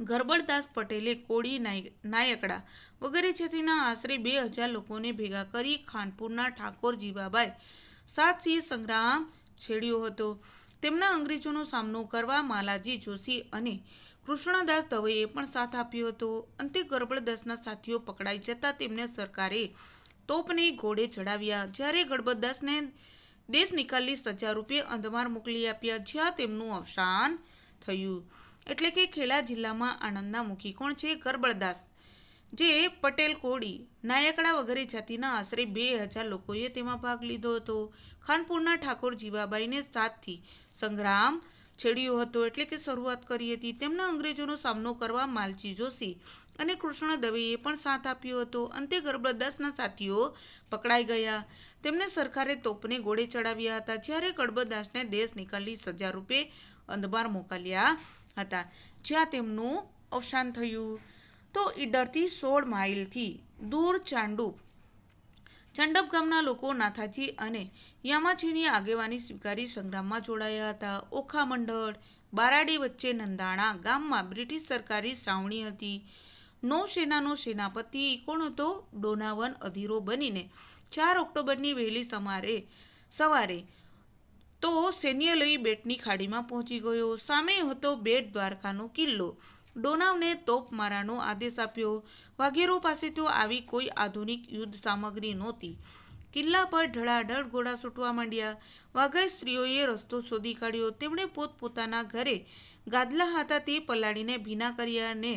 ગરબડદાસ પટેલે કોળી, નાયકડા વગેરે જાતિના આશરે 2000 લોકોને ભેગા કરી ખાનપુરના ઠાકોર જીવાબાઈ સાથે સંગ્રામ છેડ્યો હતો. તેમના અંગ્રેજોનો સામનો કરવા માલાજી જોશી અને કૃષ્ણદાસ દવેએ પણ સાથ આપ્યો હતો. અંતે ગરબડદાસના સાથીઓ પકડાઈ જતા તેમને સરકારે તોપને ઘોડે ચડાવ્યા. જ્યારે ગરબડદાસને દેશ નિકાલની સજા રૂપે અંદમાન મોકલી આપ્યા, જ્યાં તેમનું અવસાન થયું. એટલે કે ખેડા જિલ્લામાં આણંદના મુખી કોણ છે? ગરબડદાસ, જે પટેલ, કોળી, નાયકડા વગેરે જાતિના આશરે 2000 લોકોએ તેમાં ભાગ લીધો હતો. ખાનપુરના ઠાકોર જીવાબાઈને સાથથી સંગ્રામ છેડ્યો હતો, એટલે કે શરૂઆત કરી હતી. તેમના અંગ્રેજોનો સામનો કરવા માલજી જોશી અને કૃષ્ણ દવેએ પણ સાથ આપ્યો હતો. અંતે ગરબડદાસના સાથીઓ પકડાઈ ગયા. તેમને સરકારે તોપને ગોળે ચડાવ્યા હતા, જ્યારે કડબદાસને દેશ નિકાલની સજા રૂપે અંદમાન મોકલ્યા હતા, જ્યાં તેમનું અવસાન થયું. તો ઈડરથી 16 માઇલથી દૂર ચાંડપ ગામના લોકો નાથાજી અને યામાજીની આગેવાની સ્વીકારી સંગ્રામમાં જોડાયા હતા. ઓખા મંડળ બારાડી વચ્ચે નંદાણા ગામમાં બ્રિટિશ સરકારી છાવણી હતી. નૌસેનાનો સેનાપતિ કોણ હતો? ડોનાવન અધીરો બનીને 4 ઓક્ટોબરની વહેલી સવારે તો સૈન્ય લઈ બેટની ખાડીમાં પહોંચી ગયો. સામે હતો બેટ દ્વારકાનો કિલ્લો. ડોનાવને તોપમારાનો આદેશ આપ્યો. વાઘેરો પાસે તો આવી કોઈ આધુનિક યુદ્ધ સામગ્રી નહોતી. કિલ્લા પર ધડાધડ ઘોડા છૂટવા માંડ્યા. વાઘાઈ સ્ત્રીઓએ રસ્તો શોધી કાઢ્યો. તેમણે પોતપોતાના ઘરે ગાદલા હતા તે પલાળીને ભીના કર્યા અને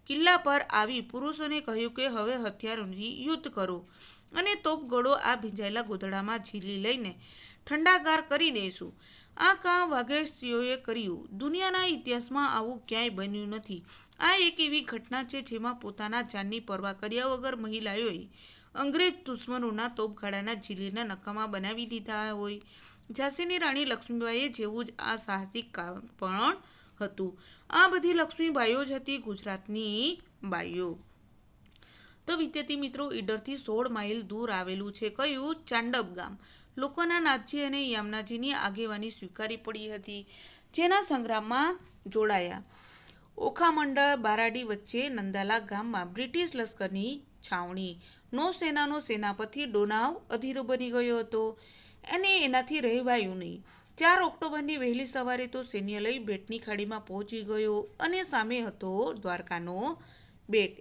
કિલ્લા પર આવી પુરુષોને કહ્યું કે હવે હથિયારોથી યુદ્ધ કરો અને તોપગોળો આ ભીંજાયેલા ગોદડામાં ઝીલી લઈને ઠંડાગાર કરી દઈશું. આ કામ વાઘાઈ સ્ત્રીઓએ કર્યું. દુનિયાના ઇતિહાસમાં આવું ક્યાંય બન્યું નથી. આ એક એવી ઘટના છે જેમાં પોતાના જાનની પરવા કર્યા વગર મહિલાઓએ અંગ્રેજ દુશ્મનોના તોપખાડાના ઝીલીને નકામા બનાવી દીધા હોય. ઝાંસીની રાણી લક્ષ્મીબાઈએ જેવું જ આ સાહસિક કામ પણ હતું. આ બધી લક્ષ્મીબાઈઓ જ હતી ગુજરાતની બાઈઓ. તો વિદ્યાર્થી મિત્રો, ઈડરથી 16 માઇલ દૂર આવેલું છે કયું? ચાંડપ ગામ. લોકોના નાથજી અને યામનાજીની આગેવાની સ્વીકારી પડી હતી, જેના સંગ્રામમાં જોડાયા. ઓખા મંડળ બારાડી વચ્ચે નંદાલા ગામમાં બ્રિટિશ લશ્કરની છાવણી. નૌસેનાનો સેનાપતિ ડોનાવ અધીરો બની ગયો હતો અને એનાથી રહેવાયું નહીં. 4 ઓક્ટોબરની વહેલી સવારે તો સૈન્ય લઈ બેટની ખાડીમાં પહોંચી ગયો અને સામે હતો દ્વારકાનો બેટ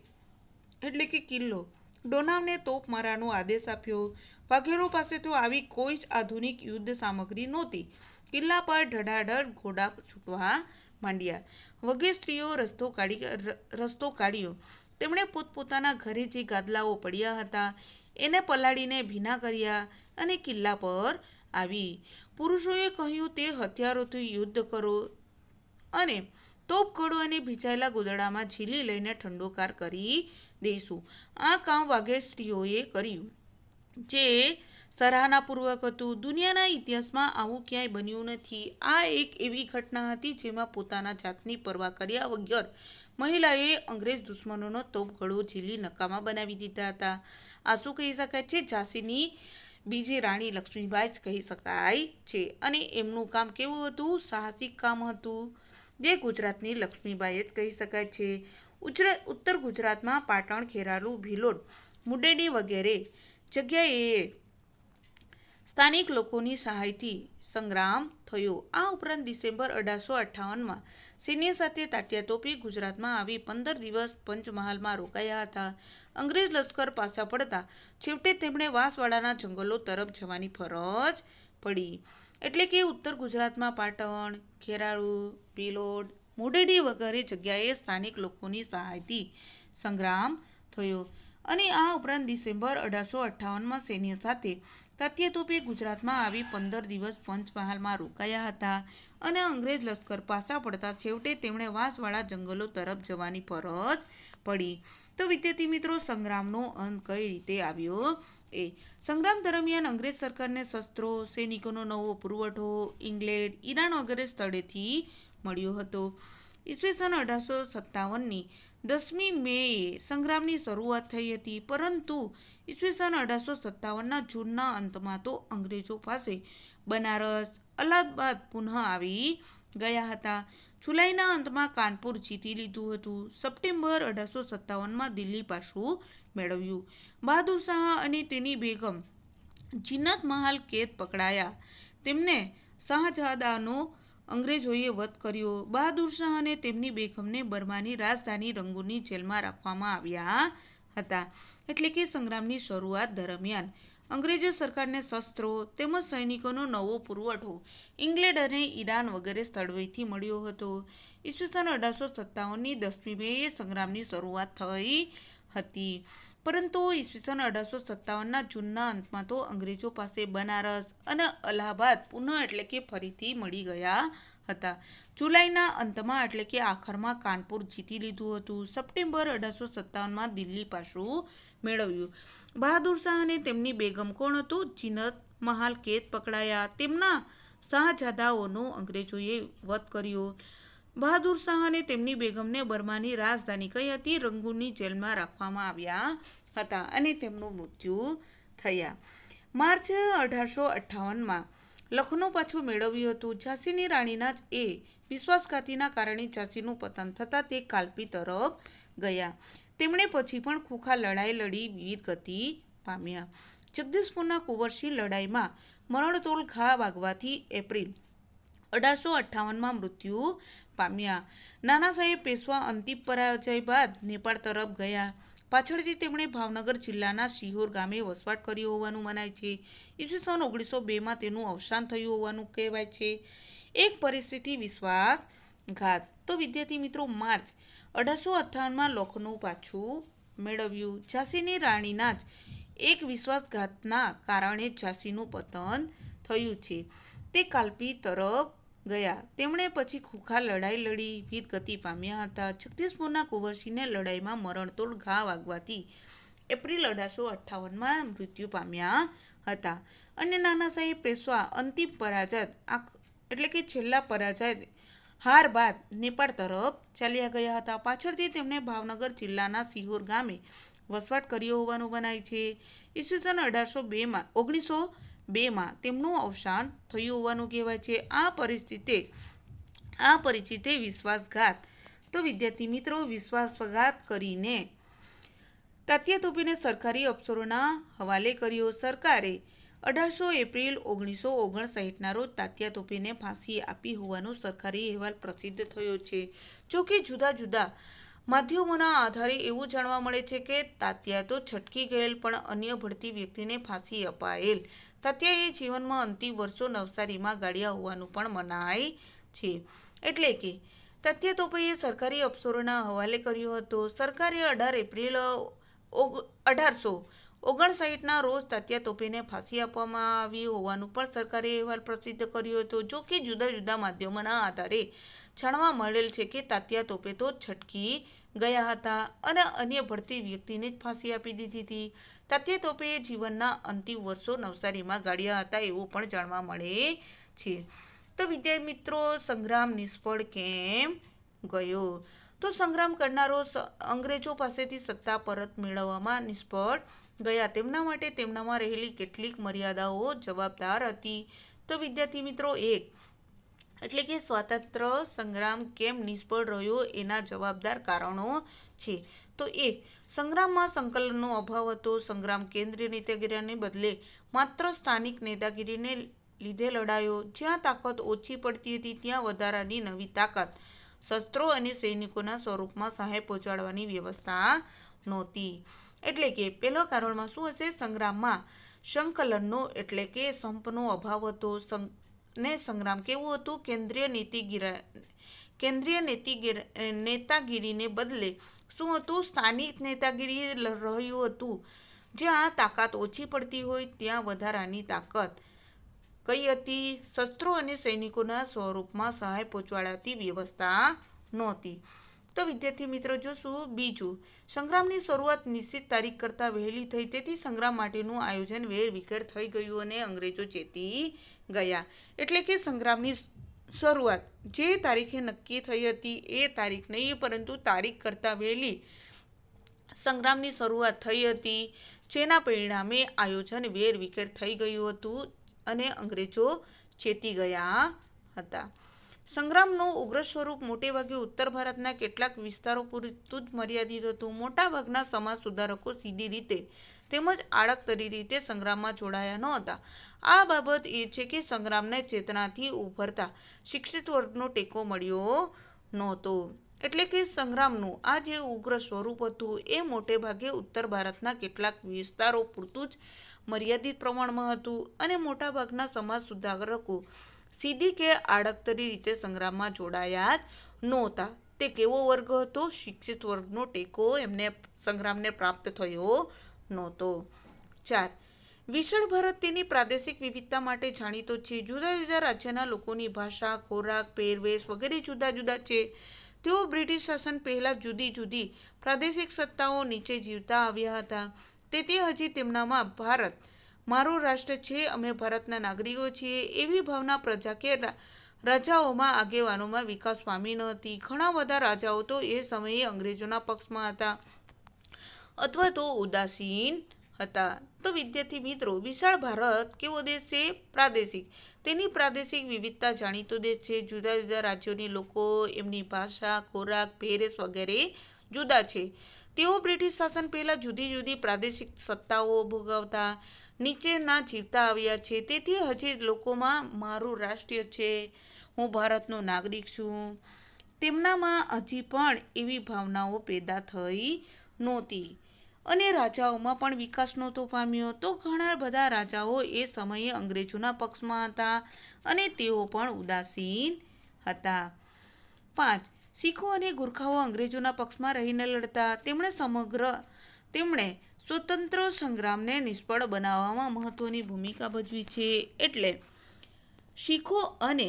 એટલે કે કિલ્લો. ડોનાવને તોપમારાનો આદેશ આપ્યો. વાઘેરો પાસે તો આવી કોઈ જ આધુનિક યુદ્ધ સામગ્રી નહોતી. કિલ્લા પર ધડાધડ ઘોડા છૂટવા માંડ્યા. વઘઈ સ્ત્રીઓ રસ્તો કાઢ્યો. તેમણે પોતપોતાના ઘરે જે ગાદલાઓ પડ્યા હતા એને પલાળીને ભીના કર્યા અને કિલ્લા પર આવી. પુરુષોએ કહ્યું તે હથિયારોથી યુદ્ધ કરો અને તોપઘોડો અને ભીંજાયેલા ગોદડામાં ઝીલી લઈને ઠંડોકાર કરી દઈશું. આ કામ વાઘાઈ સ્ત્રીઓએ કર્યું, જે સરાહનાપૂર્વક હતું. દુનિયાના ઇતિહાસમાં આવું ક્યાંય બન્યું નથી. આ એક એવી ઘટના હતી જેમાં પોતાના જાતની પરવા કર્યા વગર મહિલાએ અંગ્રેજ દુશ્મનોનો તોપગોળો ઝીલી નકામા બનાવી દીધા હતા. આ શું કહી શકાય છે? ઝાંસીની બીજી રાણી લક્ષ્મીબાઈ જ કહી શકાય છે. અને એમનું કામ કેવું હતું? સાહસિક કામ હતું, જે ગુજરાતની લક્ષ્મીબાઈ જ કહી શકાય છે. ઉત્તર ગુજરાતમાં પાટણ, ખેરાલુ, ભિલોડ, મુડેડી વગેરે જગ્યાએ સ્થાનિક લોકોની સહાયથી સંગ્રામ થયો. આ ઉપરાંત ડિસેમ્બર 1858માં સૈન્ય સાથે તાત્યા તોપે ગુજરાતમાં આવી 15 દિવસ પંચમહાલમાં રોકાયા હતા. અંગ્રેજ લશ્કર પાછા પડતા છેવટે તેમણે વાંસવાડાના જંગલો તરફ જવાની ફરજ પડી. એટલે કે ઉત્તર ગુજરાતમાં પાટણ, ખેરાલુ, ભિલોડ, મુડેડી વગેરે જગ્યાએ સ્થાનિક લોકોની સહાયથી સંગ્રામ થયો. અને આ ઉપરાંત ડિસેમ્બર 1858માં સૈન્ય સાથે તાત્યા તોપે ગુજરાતમાં આવી 15 દિવસ પંચમહાલમાં રોકાયા હતા અને અંગ્રેજ લશ્કર પાછા પડતા છેવટે તેમણે વાંસવાડા જંગલો તરફ જવાની ફરજ પડી. તો વિદ્યાર્થી મિત્રો, સંગ્રામનો અંત કઈ રીતે આવ્યો? સંગ્રામ દરમિયાન અંગ્રેજ સરકારને શસ્ત્રો, સૈનિકોનો નવો પુરવઠો ઇંગ્લેન્ડ, ઈરાન વગેરે સ્થળેથી મળ્યો હતો. ઈસવીસન 1857ની 10મી મેએ સંગ્રામની શરૂઆત થઈ હતી, પરંતુ ઈસવીસન 1857ના જૂનના અંતમાં તો અંગ્રેજો પાસે બનારસ, અલ્હાબાદ પુનઃ આવી ગયા હતા. જુલાઈના અંતમાં કાનપુર જીતી લીધું હતું. સપ્ટેમ્બર 1857માં દિલ્હી પાછું મેળવ્યું. બહાદુર શાહ અને તેની બેગમ જીનત મહાલ કેદ પકડાયા. તેમને શાહજાદાનો અંગ્રેજોએ વધ કર્યો. બહાદુર શાહ અને તેમની બેગમને બર્માની રાજધાની રંગૂનની જેલમાં રાખવામાં આવ્યા હતા. એટલે કે સંગ્રામની શરૂઆત દરમિયાન અંગ્રેજો સરકારને શસ્ત્રો તેમજ સૈનિકોનો નવો પુરવઠો ઇંગ્લેન્ડ અને ઈરાન વગેરે સ્થળોએથી મળ્યો હતો. ઈસવીસન 1857ની 10મી મેએ સંગ્રામની શરૂઆત થઈ હતી, પરંતુ ઈસવીસન 1857ના જૂનના અંતમાં તો અંગ્રેજો પાસે બનારસ અને અલ્હાબાદ પુનઃ એટલે કે ફરીથી મળી ગયા હતા. જુલાઈના અંતમાં એટલે કે આખરમાં કાનપુર જીતી લીધું હતું. સપ્ટેમ્બર 1857માં દિલ્હી પાછું મેળવ્યું. બહાદુર શાહ અને તેમની બેગમ કોણ હતું? જીનત મહાલ કેદ પકડાયા. તેમના શાહજાદાઓનો અંગ્રેજોએ વધ કર્યો. બહાદુર શાહ અને તેમની બેગમને બર્માની રાજધાની કઈ હતી? રંગૂનની જેલમાં રાખવામાં આવ્યા હતા અને તેમનું મૃત્યુ થયા. માર્ચ 1858માં લખનૌ પાછું મેળવ્યું હતું. ઝાંસીની રાણીના જ એ વિશ્વાસઘાતીના કારણે ઝાંસીનું પતન થતાં તે કાલ્પી તરફ ગયા. તેમણે પછી પણ ખુખા લડાઈ લડી વીરગતિ પામ્યા. જગદીશપુરના કુંવરસિંહ લડાઈમાં મરણતોલ ઘા વાગવાથી એપ્રિલ 1858માં મૃત્યુ પામ્યા. નાના સાહેબ પેશવા અંતિમ પરાજય બાદ નેપાળ તરફ ગયા. પાછળથી તેમણે ભાવનગર જિલ્લાના શિહોર ગામે વસવાટ કર્યો હોવાનું મનાય છે. ઈસવીસન 1902માં તેનું અવસાન થયું હોવાનું કહેવાય છે. એક પરિસ્થિતિ વિશ્વાસઘાત. તો વિદ્યાર્થી મિત્રો, માર્ચ 1858માં લખનૌ પાછું મેળવ્યું. ઝાંસીની રાણીના જ એક વિશ્વાસઘાતના કારણે ઝાંસીનું પતન થયું છે. તે કાલ્પી તરફ ગયા. તેમણે પછી ખુખા લડાઈ લડી વીરગતિ પામ્યા હતા. જગદીશપુરના કુંવરસિંહને લડાઈમાં મરણતોલ ઘા વાગવાથી એપ્રિલ 1858માં મૃત્યુ પામ્યા હતા. અને નાના સાહેબ પેશવા અંતિમ પરાજય એટલે કે છેલ્લા પરાજય હાર બાદ નેપાળ તરફ ચાલ્યા ગયા હતા. પાછળથી તેમણે ભાવનગર જિલ્લાના શિહોર ગામે વસવાટ કર્યો હોવાનું મનાય છે. ઈસવીસન 1902માં તેમનું અવસાન થયું હોવાનું કહેવાય છે. આ પરિચિતે વિશ્વાસઘાત. તો વિદ્યાર્થી મિત્રો, વિશ્વાસઘાત કરીને તાત્યા તોપેને સરકારી અફસરોના હવાલે કર્યો. સરકારે 18 એપ્રિલ 1959ના રોજ તાત્યા તોપેને ફાંસી આપી હોવાનો સરકારી અહેવાલ પ્રસિદ્ધ થયો છે. જોકે જુદા જુદા માધ્યમોના આધારે એવું જાણવા મળે છે કે તાત્યા તો છટકી ગયેલ, પણ અન્ય ભળતી વ્યક્તિને ફાંસી અપાયેલ. તાત્યાએ જીવનમાં અંતિમ વર્ષો નવસારીમાં ગાળ્યા હોવાનું પણ મનાય છે. એટલે કે તાત્યા તોપેએ સરકારી અફસરોના હવાલે કર્યો હતો. સરકારે 18 એપ્રિલ 1859ના રોજ તાત્યા તોપેને ફાંસી આપવામાં આવી હોવાનું પણ સરકારે અહેવાલ પ્રસિદ્ધ કર્યો હતો. જો કે જુદા જુદા માધ્યમોના આધારે જાણવા મળેલ છે કે તાત્યા તોપે તો છટકી ગયા હતા અને અન્ય ભળતી વ્યક્તિને જ ફાંસી આપી દીધી હતી. તાત્યા તોપેએ જીવનના અંતિમ વર્ષો નવસારીમાં ગાળ્યા હતા એવું પણ જાણવા મળે છે. તો વિદ્યાર્થી મિત્રો, સંગ્રામ નિષ્ફળ કેમ ગયો? તો સંગ્રામ કરનારો અંગ્રેજો પાસેથી સત્તા પરત મેળવવામાં નિષ્ફળ ગયા. તેમના માટે તેમનામાં રહેલી કેટલીક મર્યાદાઓ જવાબદાર હતી. તો વિદ્યાર્થી મિત્રો, એટલે કે સ્વાતંત્ર્ય સંગ્રામ કેમ નિષ્ફળ રહ્યો એના જવાબદાર કારણો છે. તો સંગ્રામમાં સંકલનનો અભાવ હતો. સંગ્રામ કેન્દ્રીય નેતાગીરીને બદલે માત્ર સ્થાનિક નેતાગીરીને લીધે લડાયો. જ્યાં તાકાત ઓછી પડતી હતી ત્યાં વધારાની નવી તાકાત, શસ્ત્રો અને સૈનિકોના સ્વરૂપમાં સહાય પહોંચાડવાની વ્યવસ્થા નહોતી. એટલે કે પહેલા કારણમાં શું હશે? સંગ્રામમાં સંકલનનો એટલે કે સંપનો અભાવ હતો. ને સંગ્રામ કેવું હતું? કેન્દ્રીય નેતાગીરીને બદલે શું હતું? સ્થાનિક નેતાગીરી રહ્યું હતું. જ્યાં તાકાત ઓછી પડતી હોય ત્યાં વધારાની તાકાત કઈ હતી? શસ્ત્રો અને સૈનિકોના સ્વરૂપમાં સહાય પહોંચાડતી વ્યવસ્થા નહોતી. તો વિદ્યાર્થી મિત્રો, જોશું બીજું, સંગ્રામની શરૂઆત નિશ્ચિત તારીખ કરતાં વહેલી થઈ, તેથી સંગ્રામ માટેનું આયોજન વેરવિખેર થઈ ગયું અને અંગ્રેજો ચેતી ગયા. એટલે કે સંગ્રામની શરૂઆત જે તારીખે નક્કી થઈ હતી એ તારીખ નહીં, પરંતુ તારીખ કરતાં વહેલી સંગ્રામની શરૂઆત થઈ હતી, જેના પરિણામે આયોજન વેરવિખેર થઈ ગયું હતું અને અંગ્રેજો ચેતી ગયા હતા. સંગ્રામનું ઉગ્ર સ્વરૂપ મોટેભાગે ઉત્તર ભારતના કેટલાક વિસ્તારો પૂરતું જ મર્યાદિત હતું. મોટાભાગના સમાજ સુધારકો સીધી રીતે તેમજ આડકતરી રીતે સંગ્રામમાં જોડાયા નહોતા. આ બાબત એ છે કે સંગ્રામને ચેતનાથી ઉભરતા શિક્ષિત વર્ગનો ટેકો મળ્યો નહોતો. એટલે કે સંગ્રામનું આ જે ઉગ્ર સ્વરૂપ હતું એ મોટેભાગે ઉત્તર ભારતના કેટલાક વિસ્તારો પૂરતું જ મર્યાદિત પ્રમાણમાં હતું અને મોટાભાગના સમાજ સુધારકો સીધી કે આડકતરી રીતે સંગ્રામમાં જોડાયા જ નહોતા. તે કેવો વર્ગ હતો? શિક્ષિત વર્ગનો ટેકો એમને સંગ્રામને પ્રાપ્ત થયો નહોતો. 4. વિશાળ ભારત તેની પ્રાદેશિક વિવિધતા માટે જાણીતો છે. જુદા જુદા રાજ્યના લોકોની ભાષા, ખોરાક, પહેરવેશ વગેરે જુદા જુદા છે. તેઓ બ્રિટિશ શાસન પહેલાં જુદી જુદી પ્રાદેશિક સત્તાઓ નીચે જીવતા આવ્યા હતા. તેથી હજી તેમનામાં ભારત મારું રાષ્ટ્ર છે, અમે ભારતના નાગરિકો છીએ એવી ભાવના પ્રજા કે રાજાઓમાં આગેવાનોમાં વિકાસ પામી ન હતી. ઘણા બધા રાજાઓ તો એ સમયે અંગ્રેજોના પક્ષમાં હતા અથવા તો ઉદાસીન હતા. તો વિદ્યાર્થી મિત્રો, વિશાળ ભારત કેવો દેશ છે? પ્રાદેશિક. તેની પ્રાદેશિક વિવિધતા જાણીતો દેશ છે. જુદા જુદા રાજ્યોની લોકો, એમની ભાષા, ખોરાક, પહેરવેશ વગેરે જુદા છે. તેઓ બ્રિટિશ શાસન પહેલાં જુદી જુદી પ્રાદેશિક સત્તાઓ ભોગવતા નીચેના જીવતા આવ્યા છે. તેથી હજી લોકોમાં મારું રાષ્ટ્ર છે, હું ભારતનો નાગરિક છું, તેમનામાં હજી પણ એવી ભાવનાઓ પેદા થઈ નહોતી. અને રાજાઓમાં પણ વિકાસ નહોતો પામ્યો. તો ઘણા બધા રાજાઓ એ સમયે અંગ્રેજોના પક્ષમાં હતા અને તેઓ પણ ઉદાસીન હતા. 5. શીખો અને ગુરખાઓ અંગ્રેજોના પક્ષમાં રહીને લડતા. તેમણે સ્વતંત્ર સંગ્રામને નિષ્ફળ બનાવવામાં મહત્વની ભૂમિકા ભજવી છે. એટલે શીખો અને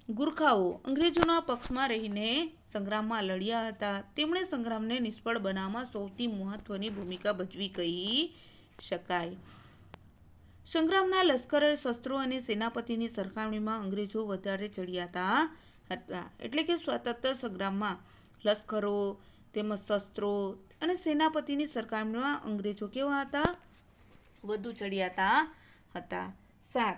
ગુરખાઓ અંગ્રેજોના પક્ષમાં રહીને સંગ્રામમાં લડ્યા હતા. તેમણે સંગ્રામને નિષ્ફળ બનાવવામાં સૌથી મહત્વની ભૂમિકા ભજવી કહી શકાય. સંગ્રામના લશ્કરે શસ્ત્રો અને સેનાપતિની સરખામણીમાં અંગ્રેજો વધારે ચડિયાતા હતા. એટલે કે સ્વાતંત્ર્ય સંગ્રામમાં લશ્કરો તેમજ શસ્ત્રો અને સેનાપતિની સરખામણીમાં અંગ્રેજો કેવા હતા? વધુ ચડિયાતા હતા. 7.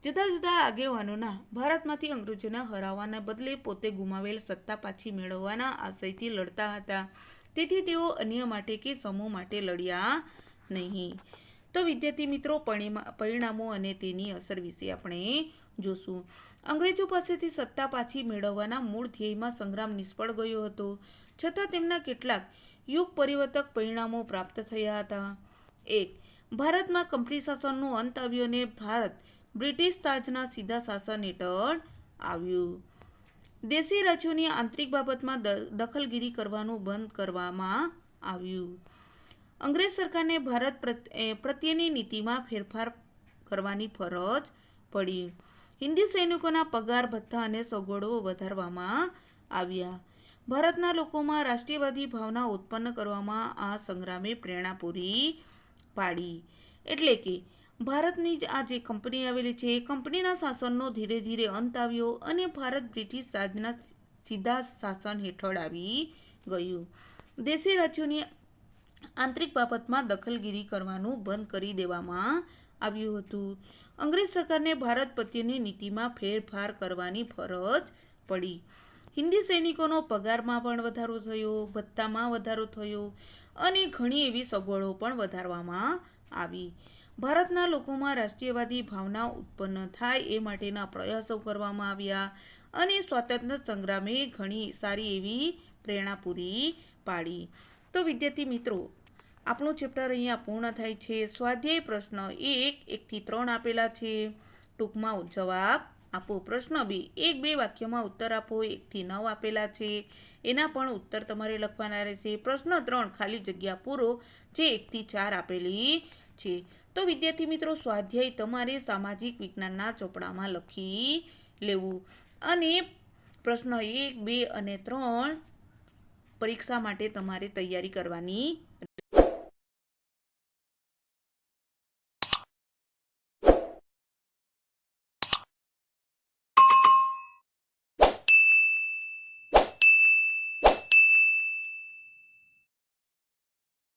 જુદા જુદા આગેવાનોના ભારતમાંથી અંગ્રેજોને હરાવવાના બદલે પોતે ગુમાવેલ સત્તા પાછી મેળવવાના આશયથી લડતા હતા. તેથી તેઓ અન્ય માટે કે સમૂહ માટે લડ્યા નહીં. તો વિદ્યાર્થી મિત્રો, પરિણામો અને તેની અસર વિશે આપણે જોશું. અંગ્રેજો પાસેથી સત્તા પાછી મેળવવાના મૂળ ધ્યેયમાં સંગ્રામ નિષ્ફળ ગયો હતો, છતાં તેમના કેટલાક યુગ પરિવર્તક પરિણામો પ્રાપ્ત થયા હતા. 1. ભારતમાં કંપની શાસનનો અંત આવ્યો અને ભારત બ્રિટિશ તાજના સીધા શાસન હેઠળ આવ્યું. દેશી રાજ્યોની આંતરિક બાબતમાં દખલગીરી કરવાનું બંધ કરવામાં આવ્યું. અંગ્રેજ સરકારને ભારત પ્રત્યેની નીતિમાં ફેરફાર કરવાની ફરજ પડી. હિન્દી સૈનિકોના પગાર, ભથ્થા અને સગવડો વધારવામાં આવ્યા. ભારતના લોકોમાં રાષ્ટ્રીયવાદી ભાવના ઉત્પન્ન કરવામાં આ સંગ્રામે પ્રેરણા પૂરી પાડી. એટલે કે ભારતની આ જે કંપની આવેલી છે એ કંપનીના શાસનનો ધીરે ધીરે અંત આવ્યો અને ભારત બ્રિટિશ રાજના સીધા શાસન હેઠળ આવી ગયું. દેશી રાજ્યોની આંતરિક બાબતમાં દખલગીરી કરવાનું બંધ કરી દેવામાં આવ્યું હતું. અંગ્રેજ સરકારને ભારત પ્રત્યેની નીતિમાં ફેરફાર કરવાની ફરજ પડી. હિન્દી સૈનિકોનો પગારમાં પણ વધારો થયો, ભથ્થામાં વધારો થયો અને ઘણી એવી સગવડો પણ વધારવામાં આવી. ભારતના લોકોમાં રાષ્ટ્રીયવાદી ભાવના ઉત્પન્ન થાય એ માટેના પ્રયાસો કરવામાં આવ્યા અને સ્વાતંત્ર્ય સંગ્રામે ઘણી સારી એવી પ્રેરણા પૂરી પાડી. તો વિદ્યાર્થી મિત્રો, આપણું ચેપ્ટર અહીંયા પૂર્ણ થાય છે. સ્વાધ્યાય પ્રશ્ન 1 3 આપેલા છે. ટૂંકમાં જવાબ આપો. પ્રશ્ન 2 1-2 વાક્યમાં ઉત્તર આપો. 1 9 આપેલા છે, એના પણ ઉત્તર તમારે લખવાના રહેશે. પ્રશ્ન 3 ખાલી જગ્યા પૂરો, જે 1 4 આપેલી છે. તો વિદ્યાર્થી મિત્રો, સ્વાધ્યાય તમારે સામાજિક વિજ્ઞાનના ચોપડામાં લખી લેવું અને પ્રશ્ન 1, 2 અને 3 પરીક્ષા માટે તમારે તૈયારી કરવાની